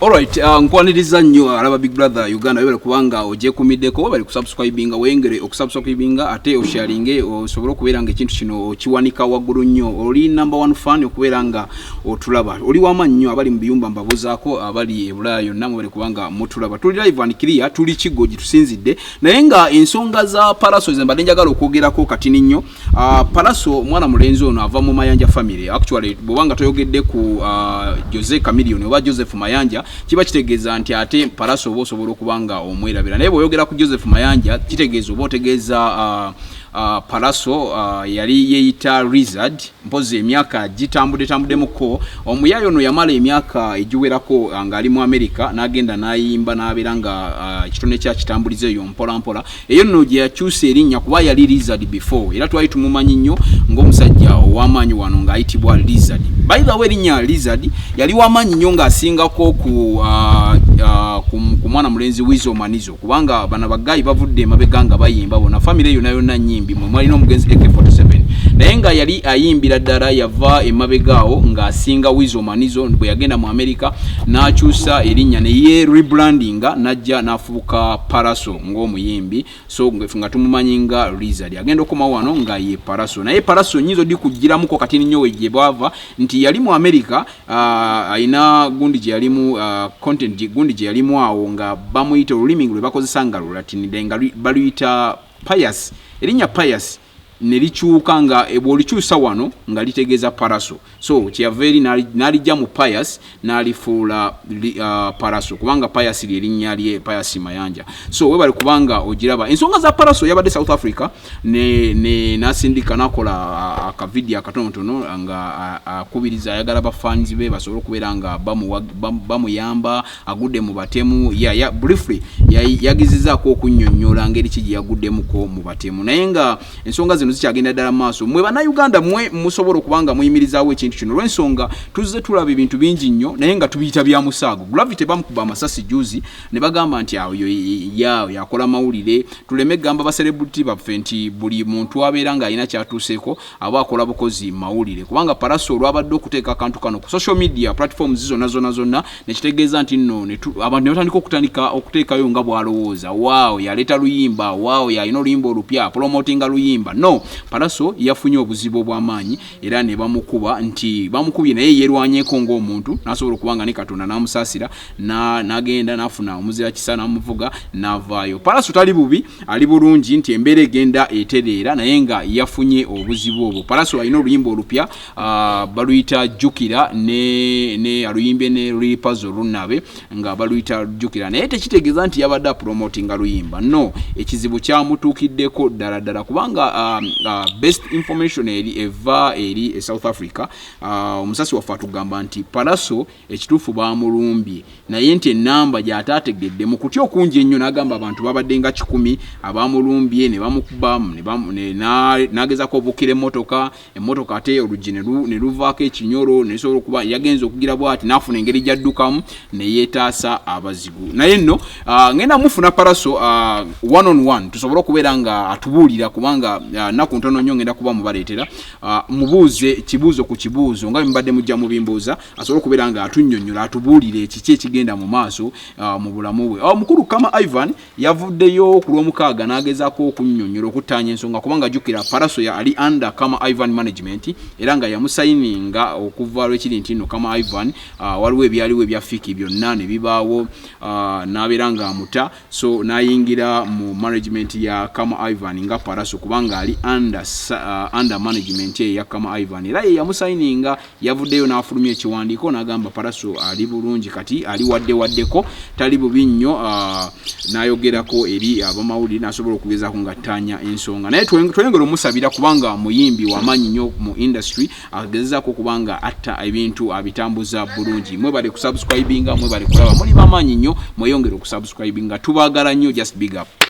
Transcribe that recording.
Alright, nkwaniriza nnyo alaba Big Brother Uganda yobera kubanga oje kumiddeko bali kusubscribinga wengere okusubscribinga ate osharinge osobola okubeera nga ekintu kino kiwanika waggulu nnyo oli number 1 fan okubeera nga otulaba oli wama nnyo abali mu biyumba mbabuzaako abali ebulaya yonna bali kubanga mutulaba tuli live and clear tuli kigoji tusinzidde naye nga ensonga za Palaso zembadde njagala okwogerako katini nnyo. Palaso mwana mulenzi ono ava mu Mayanja family actually bwanga toyogedde ku Chameleon oba Joseph Mayanja kiba kitegeeza nti ate Palaso obosobola okubanga omwerabira naye bw'oyogera ku Joseph Mayanja kitegeeza oba otegeeza Palaso yali yeyita Lizard mpozi emyaka gitambuddemu omuyayo ono yamala emyaka egiwerako nga ali mu America n'agenda n'ayimba n'abeera nga kitone kya kitambulize eyo mpola eyo nno gye yakyusa erinnya kuba yali Lizard before era twali tumumanyi nnyo ng'omusajja ow'amaanyi wano ng'ayitibwa Lizard. By the way erinnya Lizard yali w'amaanyi nnyo ng'asingako ku mwana mulenzi Wizo Manizo kubanga bana bagayi bavudde emabega nga bayimba bona family yonna nyimbi mwe mwalina omugenzi AK47 naye nga yali ayimbira ddala yava emabegaawo ng'asinga Wizo Manizo bwe yagenda mu America n'akyusa erinnya ne ye rebrandinga n'ajja n'afuuka Palaso ng'omuyimbi so nga tumumanyi nga Lizard agenda okoma wano nga ye Palaso naye Palaso nyizo di kugiramuko katini nnyo wejje bwava nti yali mu America ayina gundi gye yalimu content gundi gye yalimu awo nga bamuyita olulimi lwe bakozesa nga Lulatini nga baluyita Pius erinnya Pius nelikyuka nga ebwolikyusa wano nga litegeeza Palaso so kyaveri nalijja mu Pius n'alifuula Palaso kubanga Pius lyerinnya lye Pius Mayanja so we bali kubanga ogiraba ensonga za Palaso yabadde South Africa ne nasindika nakola akavidiyo akatonotono nga akubiriza ayagala bafans be basobola okubeera nga bamuyamba agudde mu batemu briefly yagizizaako okunnyonnyola ngeri kigi yaguddemuko mu batemu naye nga ensonga zino zikyagenda ddala maaso mwe bannayuganda mwe musobola okubanga muyimirizaawo ekintu kino olw'ensonga tuzze tulaba ebintu bingi nnyo naye nga tubiyita bya musaago Gravity bamukuba amasasi juzi ne bagamba nti awo yakola mawulire tuleme gamba baselebrity baffe nti buli muntu abeera nga alina kyatuuseeko aba akola bukozi mawulire kubanga Palaso olwabadde okuteeka akantu kano ku social media platforms zonna nekitegeeza nti nno abantu ne batandika okuteekayo nga bw'alowooza waawo yaleeta luyimba waawo yalina oluyimba olupya promotinga luyimba no Palaso yafunye obuzibu obw'amaanyi era ne bamukuba nti bamukubye naye yerwanyeko ng'omuntu n'asobola okubanga ne Katonda n'amusaasira n'agenda n'afuna omuzira kisa n'amuvuga n'avaayo. Palaso tali bubi ali bulungi nti embeera egenda etereera naye nga yafunye obuzibu obwo. Palaso alina oluyimba olupya baluyita Jukira ne aluyimbe ne Ripazo Runabe nga baluyita Jukira naye tekitegeeza nti yabadde promotinga luyimba no ekizibu kyamutuukiddeko ddala kubanga best information eva eri South Africa omusasi waffe atugamba nti Palaso ekituufu bamulumbye naye nti enamba gy'ataategedde mu kutya okungi ennyo n'agamba abantu babadde nga 10 abamulumbye ne bamukubamu n'agezaako obukira emmotoka ate oluggi ne luvaako ekinyolo nesobola okuba yagenza okugira bw'ati n'afuna engeri gy'addukamu ne yeetaasa abazigu naye nno ngenda mufuna Palaso one on one tusobole okubeera nga atubuulira kubanga naku ntono nnyo ngenda kuba mubaleetera mubuuze kibuuzo ku kibuuzo nga mbadde mujja mubimbuuza asobola okubeera nga atunnyonnyola atubuulire kiki ekigenda mu maaso mu bulamu bwe. Mukulu kama Ivan yavuddeyo ku lw'omukaaga n'agezaako okunnyonnyola okuttaanya ensonga kubanga jjukira Palaso ali under kama Ivan management era nga yamusayininga okuva lwekiri nti nno kama Ivan waliwo ebyaliwo ebya fiki byonna ne bibaawo n'abeera nga amuta so n'ayingira mu management ya kama Ivan nga Palaso kubanga ali under management ya kama Ivan era ye yamusayininga yavuddeyo n'afulumya ekiwandiiko n'agamba Palaso ali bulungi kati ali waddeko tali bubi nnyo n'ayogerako eri abamawulire n'asobola okugezaako ngattaanya ensonga naye tweyongera omusabira kubanga muyimbi w'amaanyi nnyo mu industry agezaako kubanga atta ebintu abitambuza bulungi mwe bali kusubscribinga mwe bali kulaba muli b'amaanyi nnyo mweyongere okusubscribinga tubaagala nnyo just big up.